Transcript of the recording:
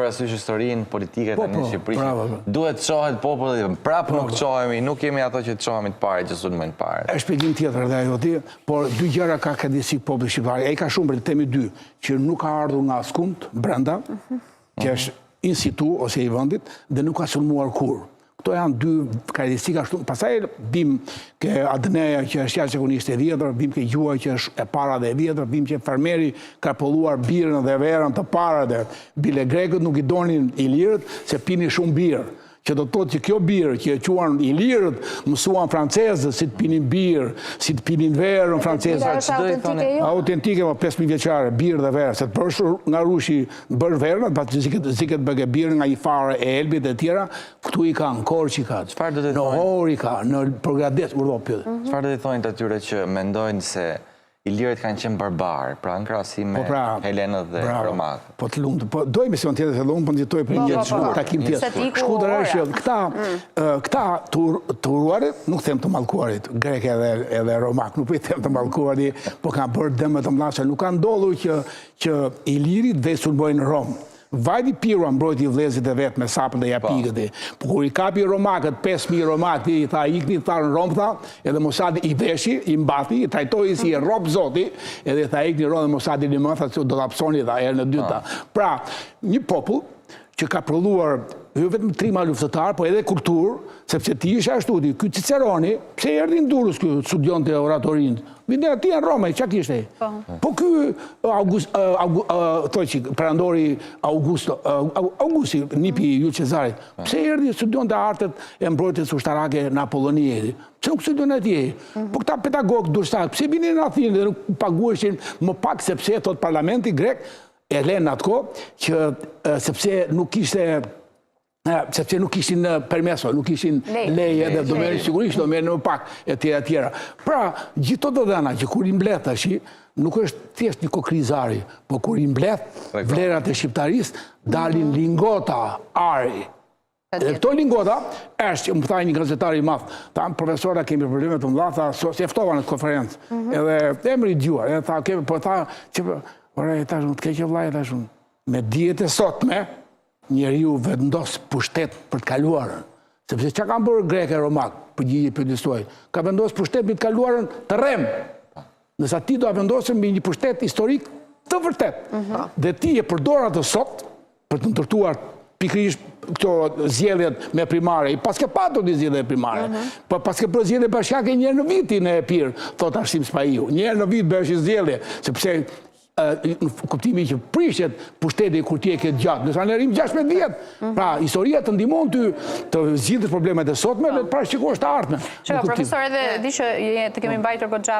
parasysh historinë politike tani në Shqipëri. Duhet të çohet populli, prapë nuk çohemi, nuk kemi ato që të çohemi të parë, që sulmojnë të parë. Është shpjegim tjetër dhe ajo ti, por dy gjëra ka këdisi populli shqiptar. Ai ka shumë për temi dy, që nuk ka ardhur nga askund brenda, që është in situ ose i vendit, dhe nuk ka sulmuar kur. Këto janë dy karakteristika ashtu. Pastaj bim ke ADN-ja që është jashtëzakonisht e vjetër, bim ke gjuha që është e para dhe e vjetër, bim që fermeri ka polluar birën dhe verën të para dhe bile grekët nuk i donin ilirët se pini shumë birë. Që do të thotë që kjo birë që e quan ilirët mësuan francezët si të pinin birë, si të pinin verën francezët. Është autentike jo? Autentike, ma 5.000 vjeqare, birë dhe verë. Se të përshur nga rushi bërë verën, pa të ziket bëge birë nga i fare e Elbit e tjera, këtu i ka në Korçika, në Horika, në Përgrades, urdo pjëtë. Çfarë do të thonë të atyre që mendojnë se ilirët kanë qenë barbarë, pra në krahasim me Helenët dhe Romakët? Po të lumë, do emision tjetër të lumë, po në gjithoj për një takim tjetër. Shkudër është këta të uruarit, nuk them të mallkuarit, greke edhe Romak, nuk i them të mallkuarit, po kanë bërë dëmë të mlashe, nuk kanë ndodhur që ilirit dhe sulmojnë Romë. Vajdi Pirua mbrojti vlezit e vetë me sapën dhe japikët. Po kur i kapi Romakët, 5.000 Romakët, i tha ikni, tha në Romë, tha, edhe Mosadi i veshi, i mbati, i trajtoi si e robë zoti, edhe tha ikni Romë dhe Mosadi një më, tha që do të apsoni, tha, erë në dyta. Pra, një popull që ka prodhuar jo vetëm trima luftëtar, po edhe kulturë, sepse ti ishe ashtu, ky Ciceroni, pse erdhi në Durrës ky studion të oratorinë? Vinde ati në Roma, çka kishte? Po ky perandori Augusti, nipi Julius Cezarit, pse erdhi studion të artet e mbrojtjes ushtarake në Apollonie? Pse nuk studion atje? Po këta pedagogë durrëstar, pse vinin në Athinë dhe nuk paguheshin më pak sepse thot parlamenti grek e lënë atko që sepse nuk kishin permeso, nuk kishin leje dhe do merrin sigurisht, do merrin më pak e tjera. Pra, gjithë të dhëna që kur i mbledh tash, nuk është thjesht një kokrizari, po kur i mbledh vlerat e shqiptarisë, dalin lingota ari. Dhe këto lingota është, më thaj një gazetar i madh, tha profesora kemi probleme të mëdha, tha se ftova në konferencë. Edhe emri i djuar, edhe tha kemi, po tha që ora e tash të keqë vllai tash me dijet e sotme njeriu vendos pushtet për të kaluarën. Sepse çka kanë bërë greke e Romak, përgjigje për disuaj, ka vendosur pushtet për të kaluarën të rrem. Nësa ti do a vendosur mbi një pushtet historik të vërtet. Dhe ti e përdor atë sot për të ndërtuar pikërisht këto zgjedhjet me primare, i paske patur një zgjedhje primare, po paske për zgjedhje bashkake njërë në vitin e pirë, thot Arsim Spaiu, njërë në vit bëhesh zgjedhje, sepse në kuptimi që prishet pushteti kur ti e ke gjatë, nësa në rrim 16 vjetë. Pra, historia të ndihmon të zgjidhësh problemet e sotme dhe të parashikosh të ardhmen. Profesor, edhe di që të kemi mbajtur goxha